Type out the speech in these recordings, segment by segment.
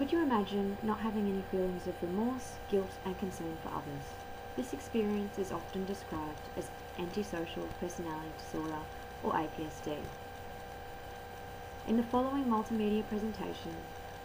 Could you imagine not having any feelings of remorse, guilt, and concern for others? This experience is often described as antisocial personality disorder, or APSD. In the following multimedia presentation,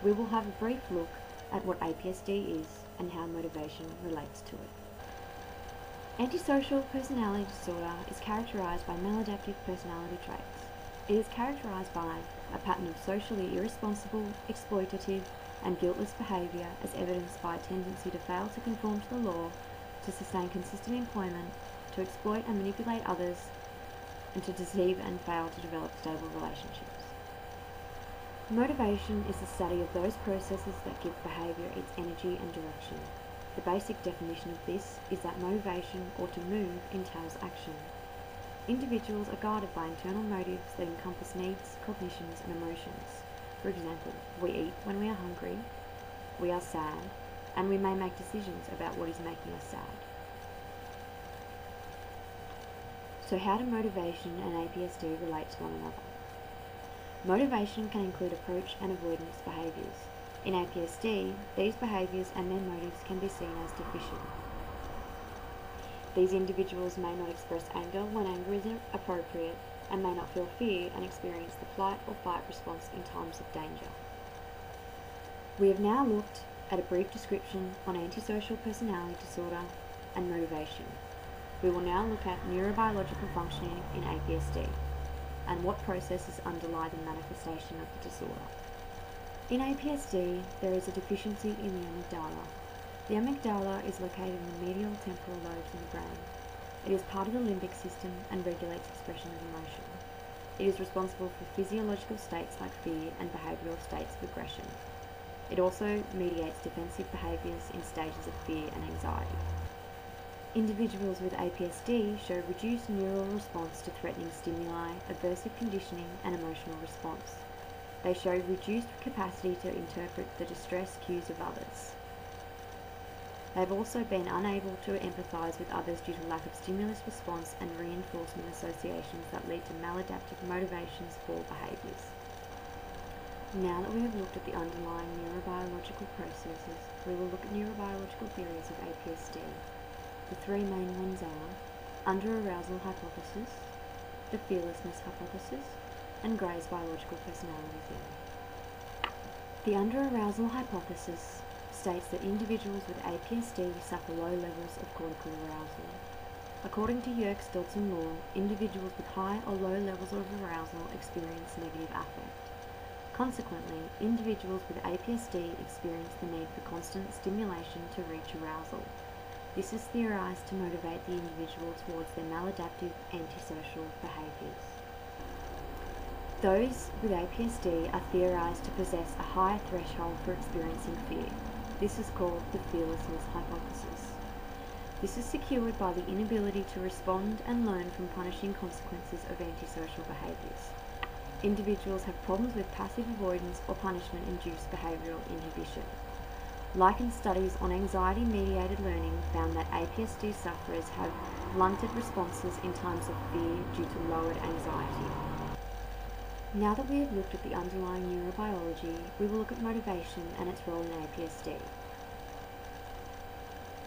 we will have a brief look at what APSD is and how motivation relates to it. Antisocial personality disorder is characterized by maladaptive personality traits. It is characterized by a pattern of socially irresponsible, exploitative, and guiltless behaviour as evidenced by a tendency to fail to conform to the law, to sustain consistent employment, to exploit and manipulate others, and to deceive and fail to develop stable relationships. Motivation is the study of those processes that give behaviour its energy and direction. The basic definition of this is that motivation, or to move, entails action. Individuals are guided by internal motives that encompass needs, cognitions, and emotions. For example, we eat when we are hungry, we are sad, and we may make decisions about what is making us sad. So how do motivation and APSD relate to one another? Motivation can include approach and avoidance behaviours. In APSD, these behaviours and their motives can be seen as deficient. These individuals may not express anger when anger is appropriate, and may not feel fear and experience the flight or fight response in times of danger. We have now looked at a brief description on antisocial personality disorder and motivation. We will now look at neurobiological functioning in APSD and what processes underlie the manifestation of the disorder. In APSD, there is a deficiency in the amygdala. The amygdala is located in the medial temporal lobes in the brain. It is part of the limbic system and regulates expression of emotion. It is responsible for physiological states like fear and behavioural states of aggression. It also mediates defensive behaviours in stages of fear and anxiety. Individuals with APSD show reduced neural response to threatening stimuli, aversive conditioning, and emotional response. They show reduced capacity to interpret the distress cues of others. They have also been unable to empathise with others due to lack of stimulus response and reinforcement associations that lead to maladaptive motivations for behaviours. Now that we have looked at the underlying neurobiological processes, we will look at neurobiological theories of APSD. The three main ones are under-arousal hypothesis, the fearlessness hypothesis, and Gray's biological personality theory. The under-arousal hypothesis states that individuals with APSD suffer low levels of cortical arousal. According to Yerkes-Dodson law, individuals with high or low levels of arousal experience negative affect. Consequently, individuals with APSD experience the need for constant stimulation to reach arousal. This is theorized to motivate the individual towards their maladaptive antisocial behaviors. Those with APSD are theorized to possess a higher threshold for experiencing fear. This is called the fearlessness hypothesis. This is secured by the inability to respond and learn from punishing consequences of antisocial behaviors. Individuals have problems with passive avoidance or punishment-induced behavioral inhibition. Lichen studies on anxiety-mediated learning found that APSD sufferers have blunted responses in times of fear due to lowered anxiety. Now that we have looked at the underlying neurobiology, we will look at motivation and its role in APSD.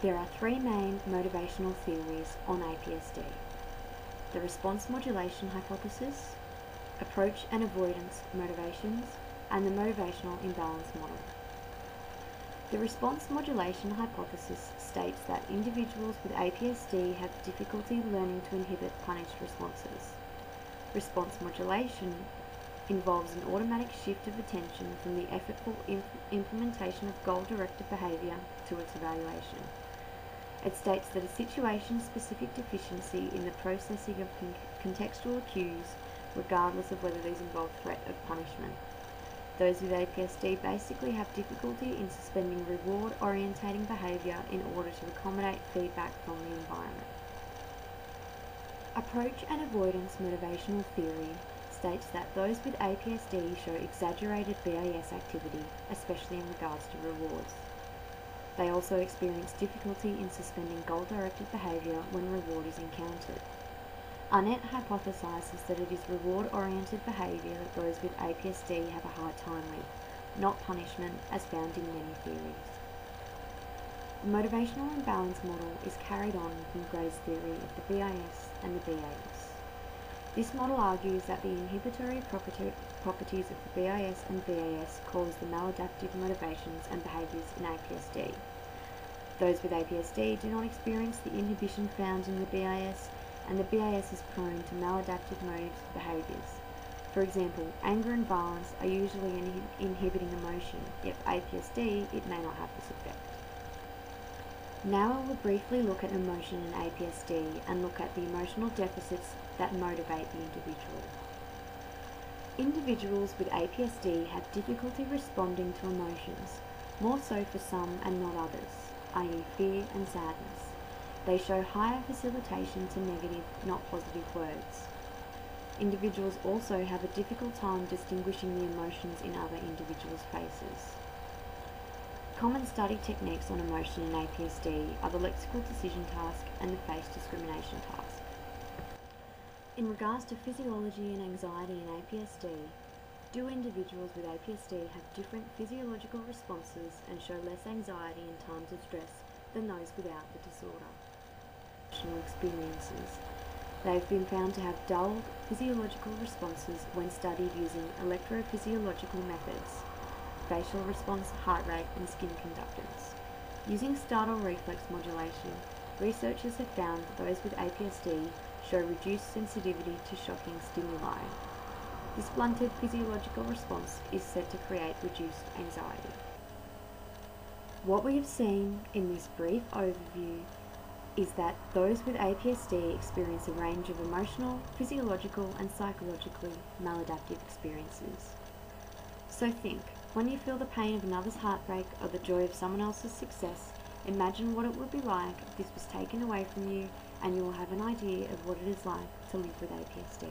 There are three main motivational theories on APSD: the response modulation hypothesis, approach and avoidance motivations, and the motivational imbalance model. The response modulation hypothesis states that individuals with APSD have difficulty learning to inhibit punished responses. Response modulation involves an automatic shift of attention from the effortful implementation of goal-directed behaviour to its evaluation. It states that a situation-specific deficiency in the processing of contextual cues, regardless of whether these involve threat of punishment. Those with APSD basically have difficulty in suspending reward-orientating behaviour in order to accommodate feedback from the environment. Approach and avoidance motivational theory states that those with APSD show exaggerated BAS activity, especially in regards to rewards. They also experience difficulty in suspending goal-directed behaviour when reward is encountered. Arnett hypothesises that it is reward-oriented behaviour that those with APSD have a hard time with, not punishment, as found in many theories. The motivational imbalance model is carried on from Gray's theory of the BIS and the BAS. This model argues that the inhibitory properties of the BIS and BAS cause the maladaptive motivations and behaviours in APSD. Those with APSD do not experience the inhibition found in the BIS, and the BIS is prone to maladaptive motive behaviours. For example, anger and violence are usually an inhibiting emotion, yet for APSD it may not have this effect. Now I will briefly look at emotion in APSD and look at the emotional deficits that motivate the individual. Individuals with APSD have difficulty responding to emotions, more so for some and not others, i.e. fear and sadness. They show higher facilitation to negative, not positive words. Individuals also have a difficult time distinguishing the emotions in other individuals' faces. Common study techniques on emotion in APSD are the lexical decision task and the face discrimination task. In regards to physiology and anxiety in APSD, do individuals with APSD have different physiological responses and show less anxiety in times of stress than those without the disorder? Emotional experiences. They have been found to have dull physiological responses when studied using electrophysiological methods, facial response, heart rate, and skin conductance. Using startle reflex modulation, researchers have found that those with APSD show reduced sensitivity to shocking stimuli. This blunted physiological response is said to create reduced anxiety. What we have seen in this brief overview is that those with APSD experience a range of emotional, physiological, and psychologically maladaptive experiences. So think, when you feel the pain of another's heartbreak or the joy of someone else's success, imagine what it would be like if this was taken away from you, and you will have an idea of what it is like to live with APSD.